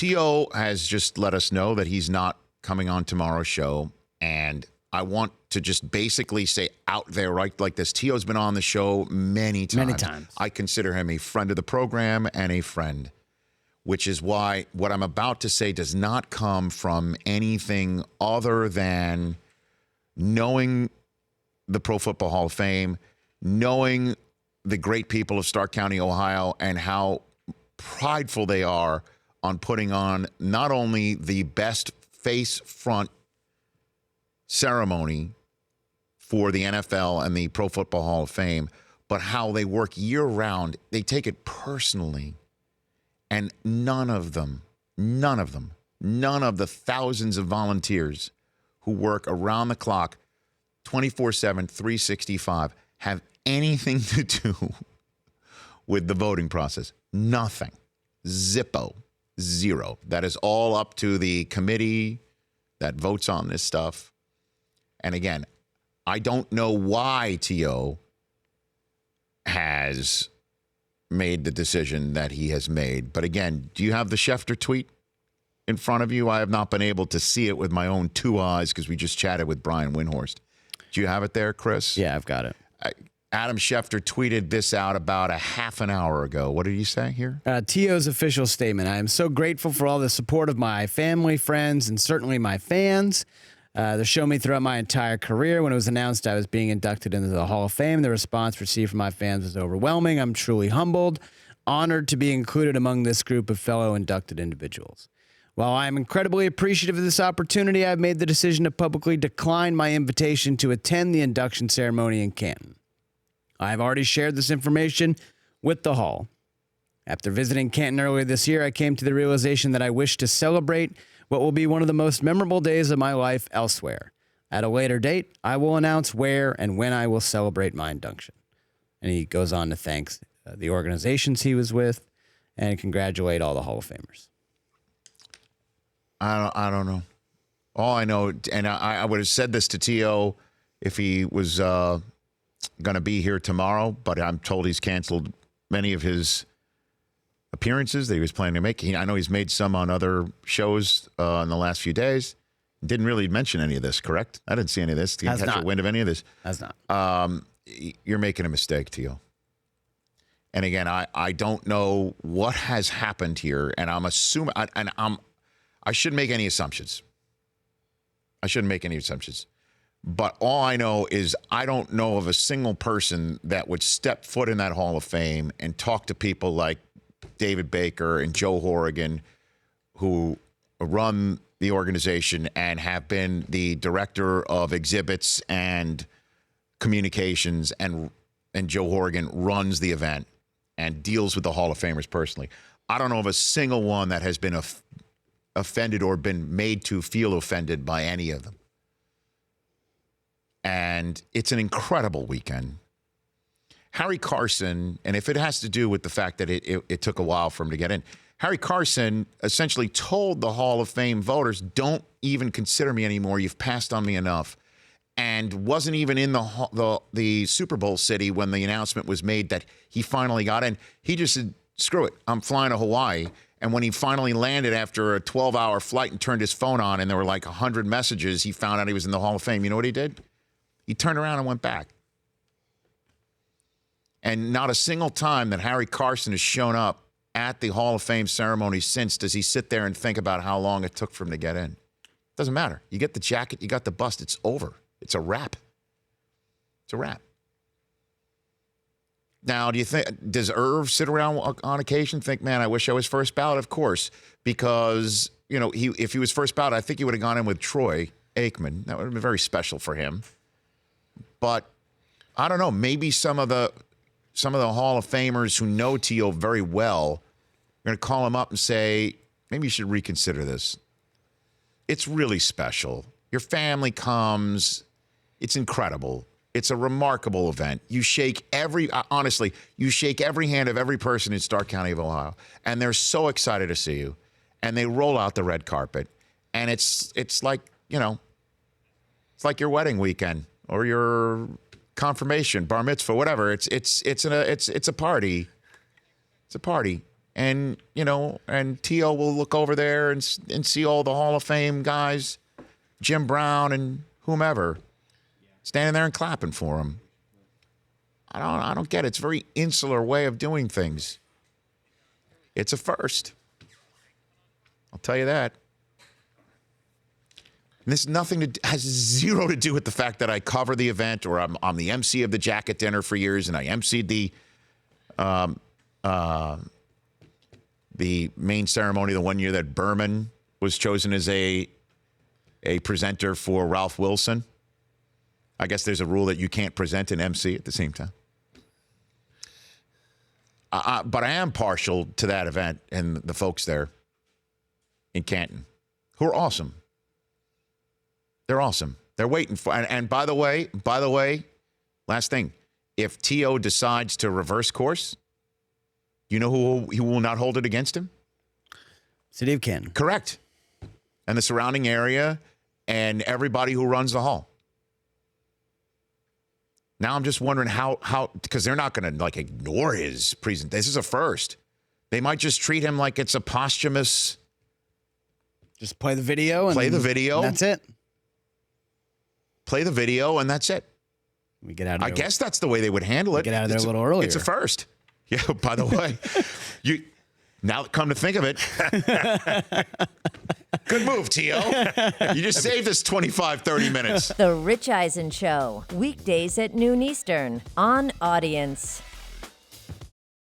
T.O. has just let us know that he's not coming on tomorrow's show, and I want to just basically say out there right like this. T.O.'s been on the show many times. Many times. I consider him a friend of the program and a friend, which is why what I'm about to say does not come from anything other than knowing the Pro Football Hall of Fame, knowing the great people of Stark County, Ohio, and how prideful they are on putting on not only the best face front ceremony for the NFL and the Pro Football Hall of Fame, but how they work year round. They take it personally. And none of the thousands of volunteers who work around the clock 24/7, 365 have anything to do with the voting process. Nothing. Zippo. Zero. That is all up to the committee that votes on this stuff. And again, I don't know why T.O. has made the decision that he has made. But again, do you have the Schefter tweet in front of you? I have not been able to see it with my own two eyes because we just chatted with Brian Windhorst. Do you have it there, Chris? Yeah, I've got it. Adam Schefter tweeted this out about a half an hour ago. What did he say here? T.O.'s official statement. I am so grateful for all the support of my family, friends, and certainly my fans. They showed me throughout my entire career. When it was announced I was being inducted into the Hall of Fame, the response received from my fans was overwhelming. I'm truly humbled, honored to be included among this group of fellow inducted individuals. While I am incredibly appreciative of this opportunity, I've made the decision to publicly decline my invitation to attend the induction ceremony in Canton. I have already shared this information with the Hall. After visiting Canton earlier this year, I came to the realization that I wish to celebrate what will be one of the most memorable days of my life elsewhere. At a later date, I will announce where and when I will celebrate my induction. And he goes on to thank the organizations he was with and congratulate all the Hall of Famers. I don't know. All I know, and I would have said this to T.O. if he was going to be here tomorrow, but I'm told he's canceled many of his appearances that he was planning to make. I know he's made some on other shows in the last few days. Didn't really mention any of this, correct? I didn't see any of this. Didn't catch a wind of any of this. That's not. You're making a mistake, T.O. And again, I don't know what has happened here, and I'm assuming, I shouldn't make any assumptions. But all I know is I don't know of a single person that would step foot in that Hall of Fame and talk to people like David Baker and Joe Horrigan, who run the organization and have been the director of exhibits and communications, and Joe Horrigan runs the event and deals with the Hall of Famers personally. I don't know of a single one that has been offended or been made to feel offended by any of them. And it's an incredible weekend. Harry Carson, and if it has to do with the fact that it took a while for him to get in, Harry Carson essentially told the Hall of Fame voters, don't even consider me anymore. You've passed on me enough. And wasn't even in the Super Bowl city when the announcement was made that he finally got in. He just said, screw it, I'm flying to Hawaii. And when he finally landed after a 12-hour flight and turned his phone on and there were like 100 messages, he found out he was in the Hall of Fame. You know what he did? He turned around and went back. And not a single time that Harry Carson has shown up at the Hall of Fame ceremony since does he sit there and think about how long it took for him to get in. Doesn't matter. You get the jacket, you got the bust, it's over. It's a wrap. It's a wrap. Now, do you think, does Irv sit around on occasion think, man, I wish I was first ballot? Of course, because, you know, if he was first ballot, I think he would have gone in with Troy Aikman. That would have been very special for him. But I don't know, maybe some of the Hall of Famers who know T.O. very well are going to call him up and say, maybe you should reconsider this. It's really special. Your family comes. It's incredible. It's a remarkable event. You shake honestly, you shake every hand of every person in Stark County of Ohio, and they're so excited to see you. And they roll out the red carpet, and it's like, you know, it's like your wedding weekend or your confirmation, bar mitzvah, whatever. It's a party. It's a party. and T.O. will look over there and see all the Hall of Fame guys, Jim Brown and whomever, standing there and clapping for him. I don't get it. It's a very insular way of doing things. It's a first. I'll tell you that. And this has zero to do with the fact that I cover the event or I'm the MC of the jacket dinner for years and I emceed the main ceremony the one year that Berman was chosen as a presenter for Ralph Wilson. I guess there's a rule that you can't present an MC at the same time. But I am partial to that event and the folks there in Canton who are awesome. They're awesome. They're waiting for, and by the way, last thing, if T.O. decides to reverse course, you know who will not hold it against him? City of Canton. Correct. And the surrounding area and everybody who runs the hall. Now I'm just wondering how because they're not going to ignore his presentation. This is a first. They might just treat him like it's a posthumous. Just play the video. Play the video. And that's it. Play the video and that's it. We get out of there. I guess that's the way they would handle it. Get out of there a little earlier. It's a first. Yeah, by the way, now come to think of it, good move, T.O. You just saved us 25, 30 minutes. The Rich Eisen Show, weekdays at noon Eastern on Audience.